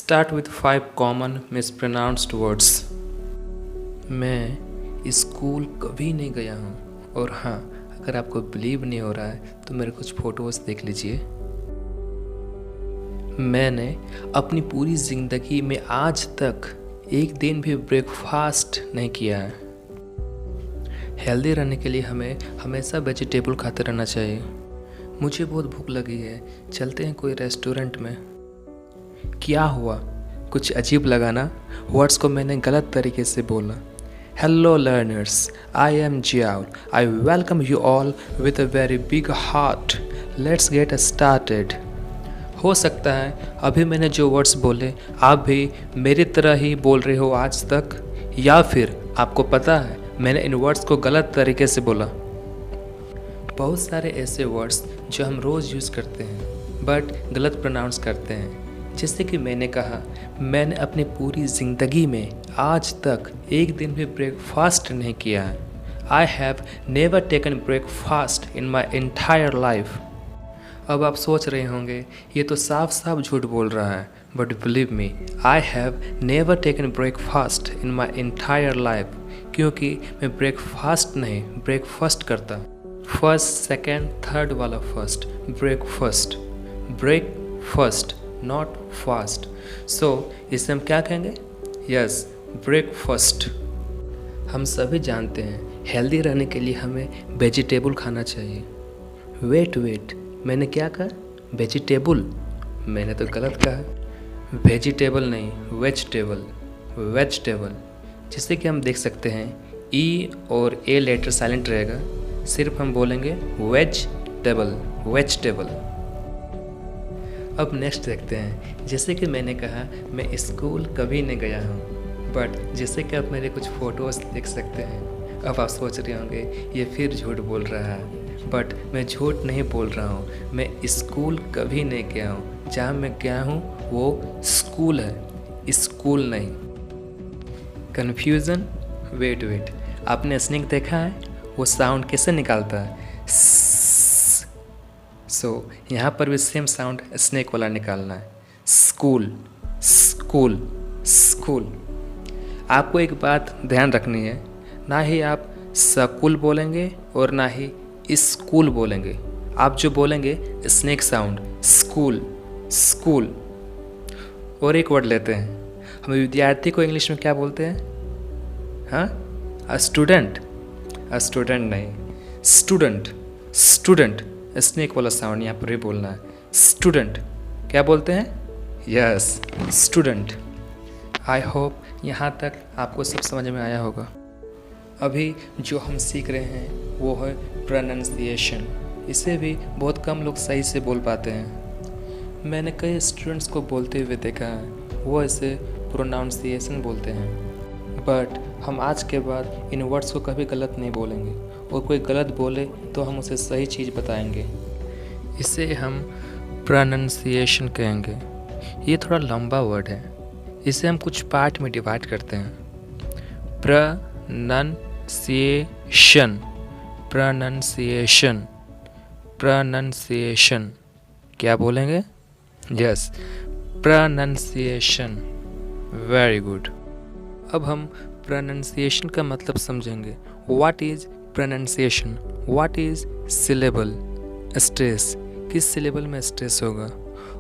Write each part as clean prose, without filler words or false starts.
Start with 5 common mispronounced words. मैं school कभी नहीं गया हूँ। और हाँ, अगर आपको बिलीव नहीं हो रहा है तो मेरे कुछ फ़ोटोज़ देख लीजिए। मैंने अपनी पूरी ज़िंदगी में आज तक एक दिन भी ब्रेकफास्ट नहीं किया है। हेल्दी रहने के लिए हमें हमेशा वेजिटेबल खाते रहना चाहिए। मुझे बहुत भूख लगी है, चलते हैं कोई रेस्टोरेंट में। क्या हुआ, कुछ अजीब लगा ना? वर्ड्स को मैंने गलत तरीके से बोला। Hello learners, I am Ziaul. I welcome you all with a very big heart. Let's get started. हो सकता है अभी मैंने जो वर्ड्स बोले आप भी मेरी तरह ही बोल रहे हो आज तक, या फिर आपको पता है मैंने इन वर्ड्स को गलत तरीके से बोला। बहुत सारे ऐसे वर्ड्स जो हम रोज़ यूज़ करते हैं बट गलत प्रोनाउंस करते हैं। जैसे कि मैंने कहा, मैंने अपनी पूरी ज़िंदगी में आज तक एक दिन भी ब्रेकफास्ट नहीं किया है। आई have never taken breakfast in my entire life. अब आप सोच रहे होंगे ये तो साफ साफ झूठ बोल रहा है, but believe me, I have never taken breakfast in my entire life, क्योंकि मैं ब्रेकफास्ट नहीं ब्रेकफास्ट करता। फर्स्ट, सेकेंड, थर्ड वाला first, breakfast, breakfast, not fast. So इसे हम क्या कहेंगे? Yes, breakfast. हम सभी जानते हैं हेल्दी रहने के लिए हमें वेजिटेबल खाना चाहिए। वेट, मैंने क्या कहा? वेजिटेबल? मैंने तो गलत कहा। वेजिटेबल नहीं, वेजिटेबल। जिससे कि हम देख सकते हैं ई और ए लेटर साइलेंट रहेगा, सिर्फ हम बोलेंगे वेजिटेबल। अब नेक्स्ट देखते हैं। जैसे कि मैंने कहा, मैं स्कूल कभी नहीं गया हूँ, बट जैसे कि आप मेरे कुछ फ़ोटोज़ देख सकते हैं। अब आप सोच रहे होंगे ये फिर झूठ बोल रहा है, बट मैं झूठ नहीं बोल रहा हूँ। मैं स्कूल कभी नहीं गया हूँ। जहाँ मैं गया हूँ वो स्कूल है, स्कूल नहीं। कन्फ्यूज़न? वेट, आपने स्नेक देखा है? वो साउंड कैसे निकालता है? सो यहाँ पर भी सेम साउंड स्नेक वाला निकालना है। स्कूल। आपको एक बात ध्यान रखनी है, ना ही आप स्कूल बोलेंगे और ना ही स्कूल बोलेंगे। आप जो बोलेंगे स्नेक साउंड, स्कूल। और एक वर्ड लेते हैं, हम विद्यार्थी को इंग्लिश में क्या बोलते हैं? हाँ, स्टूडेंट नहीं, स्टूडेंट। स्नेक वाला साउंड यहाँ पर भी बोलना है। स्टूडेंट क्या बोलते हैं? Yes, student. आई होप यहाँ तक आपको सब समझ में आया होगा। अभी जो हम सीख रहे हैं वो है प्रोनाउंसिएशन। इसे भी बहुत कम लोग सही से बोल पाते हैं। मैंने कई स्टूडेंट्स को बोलते हुए देखा है, वो इसे प्रोनाउंसिएशन बोलते हैं। बट हम आज के बाद इन वर्ड्स को कभी गलत नहीं बोलेंगे, और कोई गलत बोले तो हम उसे सही चीज़ बताएंगे। इसे हम प्रोनाउंसिएशन कहेंगे। ये थोड़ा लंबा वर्ड है, इसे हम कुछ पार्ट में डिवाइड करते हैं। प्रोनाउंसिएशन। क्या बोलेंगे? Yes, pronunciation. Very good. अब हम प्रोनाउंसिएशन का मतलब समझेंगे। What is pronunciation? What is syllable? Stress, किस सिलेबल में स्ट्रेस होगा?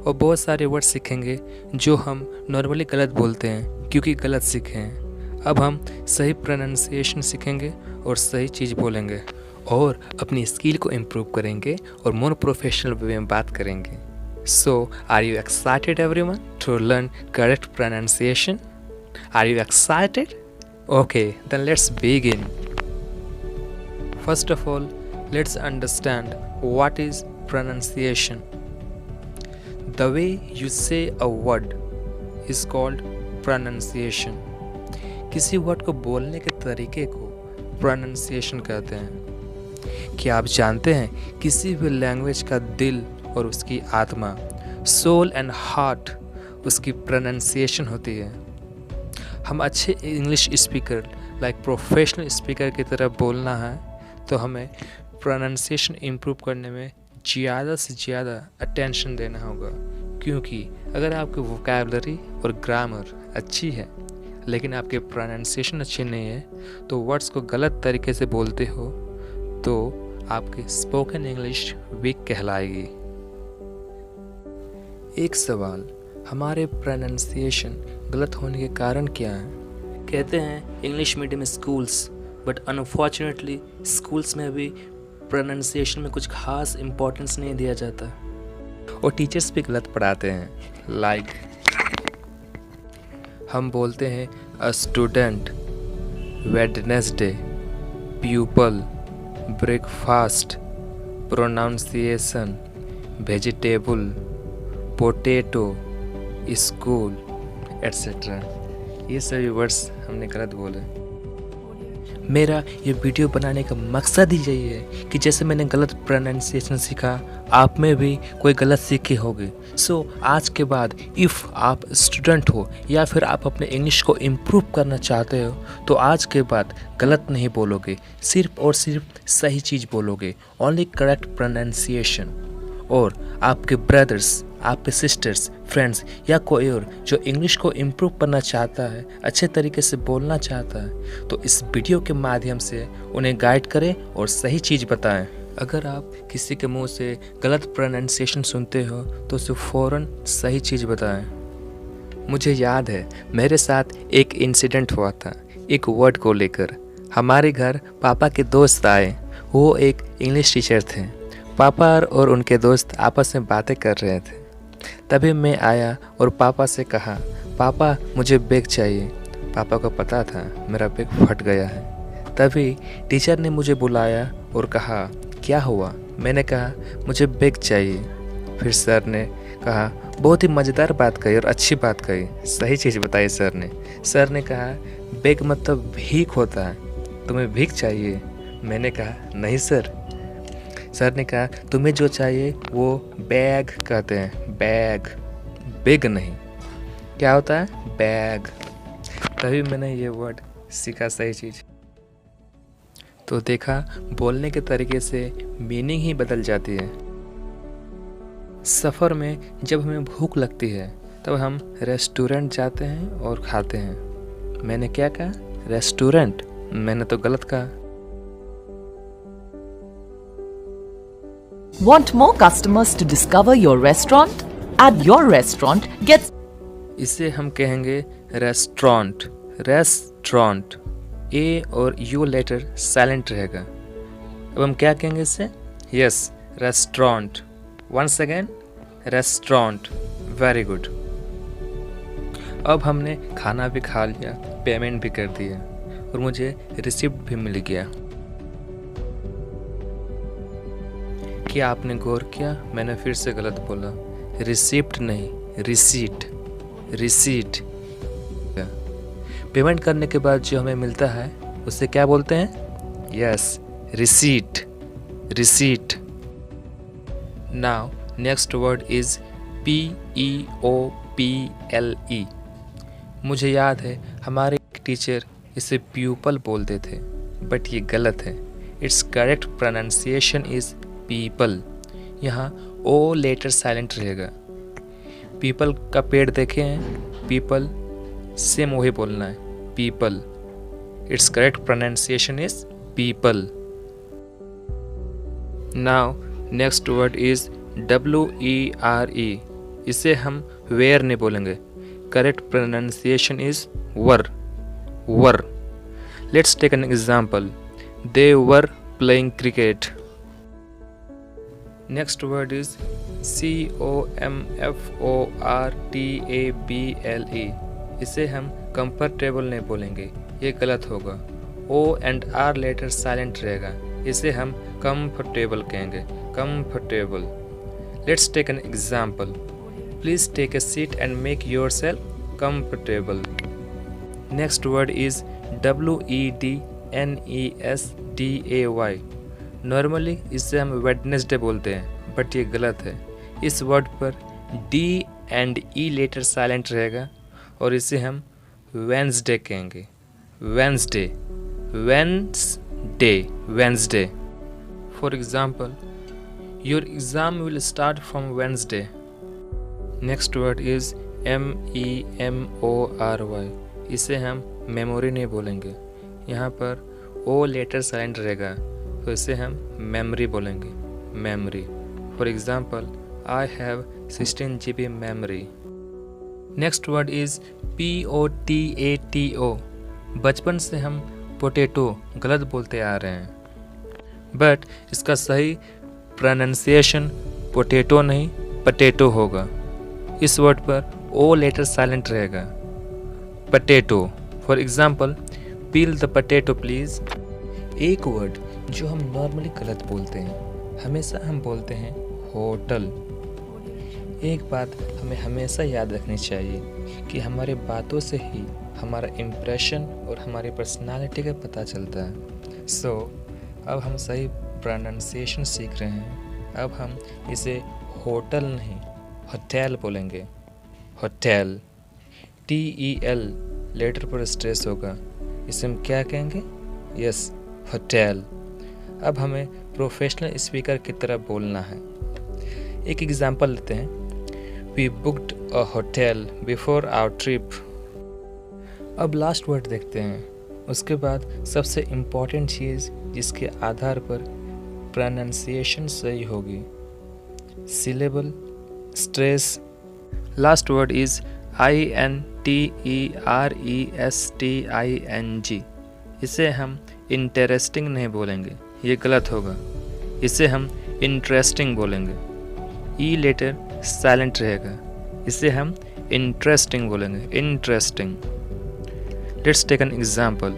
और बहुत सारे वर्ड सीखेंगे जो हम नॉर्मली गलत बोलते हैं क्योंकि गलत सीखे हैं। अब हम सही प्रोनाउंसिएशन सीखेंगे और सही चीज़ बोलेंगे और अपनी स्किल को इम्प्रूव करेंगे और मोर प्रोफेशनल वे में बात करेंगे। So are you excited everyone to learn correct pronunciation? Are you excited? Okay, then let's begin. First of all, let's understand what is pronunciation. The way you say a word is called pronunciation. किसी word को बोलने के तरीके को pronunciation कहते हैं। क्या आप जानते हैं किसी भी लैंग्वेज का दिल और उसकी आत्मा, soul and heart, उसकी pronunciation होती है। हम अच्छे English speaker like professional speaker की तरह बोलना है तो हमें प्रोनाउंसिएशन इम्प्रूव करने में ज़्यादा से ज़्यादा अटेंशन देना होगा, क्योंकि अगर आपकी वोकैबुलरी और ग्रामर अच्छी है लेकिन आपके प्रोनाउंसिएशन अच्छी नहीं है, तो वर्ड्स को गलत तरीके से बोलते हो, तो आपकी स्पोकन इंग्लिश वीक कहलाएगी। एक सवाल, हमारे प्रोनाउंसिएशन गलत होने के कारण क्या है? कहते हैं English medium schools, but unfortunately schools में भी प्रोनाउंसिएशन में कुछ खास इम्पोर्टेंस नहीं दिया जाता और टीचर्स भी गलत पढ़ाते हैं। लाइक हम बोलते हैं a student, Wednesday, pupil, breakfast, pronunciation, vegetable, potato, school etcetera. ये सभी वर्ड्स हमने गलत बोले। मेरा ये वीडियो बनाने का मकसद ही यही है कि जैसे मैंने गलत प्रोनाउंसिएशन सीखा, आप में भी कोई गलत सीखे होंगे। सो आज के बाद इफ़ आप स्टूडेंट हो या फिर आप अपने इंग्लिश को इम्प्रूव करना चाहते हो, तो आज के बाद गलत नहीं बोलोगे, सिर्फ और सिर्फ सही चीज़ बोलोगे, ओनली करेक्ट प्रोनाउंसिएशन। और आपके ब्रदर्स, आपके सिस्टर्स, फ्रेंड्स या कोई और जो इंग्लिश को इम्प्रूव करना चाहता है, अच्छे तरीके से बोलना चाहता है, तो इस वीडियो के माध्यम से उन्हें गाइड करें और सही चीज़ बताएं। अगर आप किसी के मुंह से गलत प्रोनाउंसिएशन सुनते हो तो उसे फ़ौरन सही चीज़ बताएं। मुझे याद है मेरे साथ एक इंसिडेंट हुआ था एक वर्ड को लेकर। हमारे घर पापा के दोस्त आए, वो एक इंग्लिश टीचर थे। पापा और उनके दोस्त आपस में बातें कर रहे थे। तभी मैं आया और पापा से कहा, पापा मुझे बैग चाहिए। पापा को पता था मेरा बैग फट गया है। तभी टीचर ने मुझे बुलाया और कहा, क्या हुआ? मैंने कहा मुझे बैग चाहिए। फिर सर ने कहा, बहुत ही मज़ेदार बात कही और अच्छी बात कही, सही चीज़ बताई सर ने। सर ने कहा, बैग मतलब भीख होता है, तुम्हें भीख चाहिए? मैंने कहा नहीं सर। सर ने कहा, तुम्हें जो चाहिए वो बैग कहते हैं, बैग, बैग नहीं। क्या होता है? बैग। तभी मैंने ये वर्ड सीखा, सही चीज़। तो देखा, बोलने के तरीके से मीनिंग ही बदल जाती है। सफ़र में जब हमें भूख लगती है तब हम रेस्टोरेंट जाते हैं और खाते हैं। मैंने क्या कहा? रेस्टोरेंट। मैंने तो गलत कहा। Want more customers to discover your restaurant? At your restaurant, get इसे हम कहेंगे रेस्टोरेंट। रेस्टोरेंट, ए और यू लेटर साइलेंट रहेगा। अब हम क्या कहेंगे इसे? Yes, restaurant. Once again, restaurant. Very good. अब हमने खाना भी खा लिया, पेमेंट भी कर दिया और मुझे रिसिप्ट भी मिल गया। क्या आपने गौर किया? मैंने फिर से गलत बोला, रिसिप्ट नहीं, रिसीट। रिसीट। पेमेंट करने के बाद जो हमें मिलता है उसे क्या बोलते हैं? Yes, receipt. Receipt. Now next word is PEOPLE। मुझे याद है हमारे टीचर इसे प्यूपल बोलते थे, बट ये गलत है। It's correct pronunciation is people. यहाँ ओ लेटर साइलेंट रहेगा। पीपल का पेड़ देखे हैं? पीपल, सेम वही बोलना है, people. It's correct pronunciation is people. Now next word is WERE। इसे हम वेयर नहीं बोलेंगे, correct pronunciation is were. Were. Let's take an example, they were playing cricket. Next word is COMFORTABLE। इसे हम कंफर्टेबल नहीं बोलेंगे, ये गलत होगा। O and R letter silent रहेगा, इसे हम कंफर्टेबल कहेंगे, comfortable. Let's take an example, please take a seat and make yourself comfortable. Next word is WEDNESDAY। Normally इसे हम वेडनेसडे बोलते हैं, बट ये गलत है। इस वर्ड पर D and E letter silent रहेगा और इसे हम वेंसडे कहेंगे, Wednesday. Wednesday, Wednesday. For example, your exam will start from Wednesday. Next word is MEMORY। इसे हम मेमोरी नहीं बोलेंगे, यहाँ पर ओ लेटर साइलेंट रहेगा, तो इसे हम मेमोरी बोलेंगे, memory. For example, I have 16 GB memory. Next word is POTATO। बचपन से हम पोटैटो गलत बोलते आ रहे हैं, बट इसका सही प्रोनाउंसिएशन पोटैटो नहीं पटेटो होगा। इस वर्ड पर ओ लेटर साइलेंट रहेगा, potato. For example, peel the potato please. एक वर्ड जो हम नॉर्मली गलत बोलते हैं, हमेशा हम बोलते हैं होटल। एक बात हमें हमेशा याद रखनी चाहिए कि हमारे बातों से ही हमारा इम्प्रेशन और हमारी पर्सनालिटी का पता चलता है। सो अब हम सही प्रोनाउंसिएशन सीख रहे हैं। अब हम इसे होटल नहीं होटल बोलेंगे, होटल। TEL लेटर पर स्ट्रेस होगा, इसे हम क्या कहेंगे? Yes, hotel. अब हमें प्रोफेशनल स्पीकर की तरह बोलना है। एक एग्जांपल लेते हैं। We booked a hotel before our trip. अब लास्ट वर्ड देखते हैं, उसके बाद सबसे इम्पॉर्टेंट चीज़ जिसके आधार पर प्रोनाउंसिएशन सही होगी, syllable, stress. Last word is INTERESTING। इसे हम इंटरेस्टिंग नहीं बोलेंगे, ये गलत होगा। इसे हम इंटरेस्टिंग बोलेंगे। ई लेटर साइलेंट रहेगा, इसे हम इंटरेस्टिंग बोलेंगे, interesting. Let's take an example.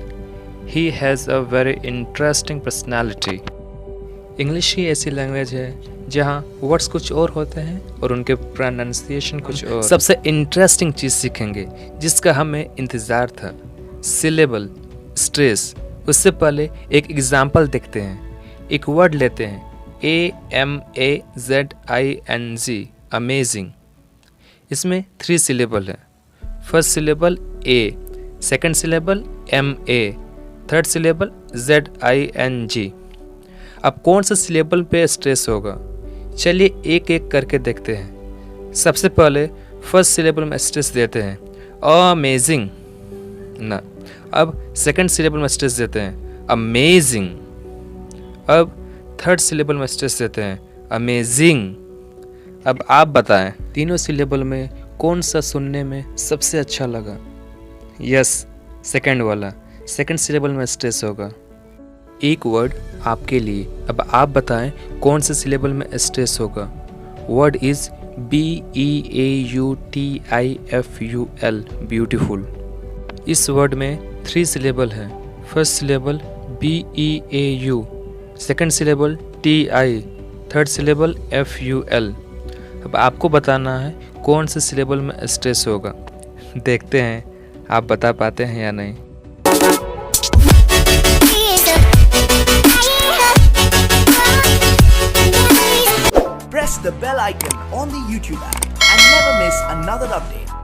He has a very interesting personality. English ही ऐसी लैंग्वेज है जहाँ वर्ड्स कुछ और होते हैं और उनके प्रोनाउंसिएशन कुछ और। सबसे इंटरेस्टिंग चीज़ सीखेंगे जिसका हमें इंतज़ार था, सिलेबल, स्ट्रेस। उससे पहले एक एग्जाम्पल देखते हैं। एक वर्ड लेते हैं, AMAZING, अमेजिंग। इसमें 3 सिलेबल है। First syllable A, second syllable MA, third syllable ZING। अब कौन सा सिलेबल पे स्ट्रेस होगा? चलिए एक एक करके देखते हैं। सबसे पहले फर्स्ट सिलेबल में स्ट्रेस देते हैं, अमेजिंग ना। अब सेकंड सिलेबल में स्ट्रेस देते हैं, अमेजिंग। अब थर्ड सिलेबल में स्ट्रेस देते हैं, अमेजिंग। अब आप बताएं, तीनों सिलेबल में कौन सा सुनने में सबसे अच्छा लगा? यस, सेकंड वाला। सेकंड सिलेबल में स्ट्रेस होगा। एक वर्ड आपके लिए, अब आप बताएं कौन से सिलेबल में स्ट्रेस होगा? Word is BEAUTIFUL, beautiful. इस वर्ड में 3 सिलेबल है। First syllable BEAU, second syllable TI, third syllable FUL। अब आपको बताना है कौन से सिलेबल में स्ट्रेस होगा। देखते हैं आप बता पाते हैं या नहीं। Press the bell icon on the YouTube app and never miss another update.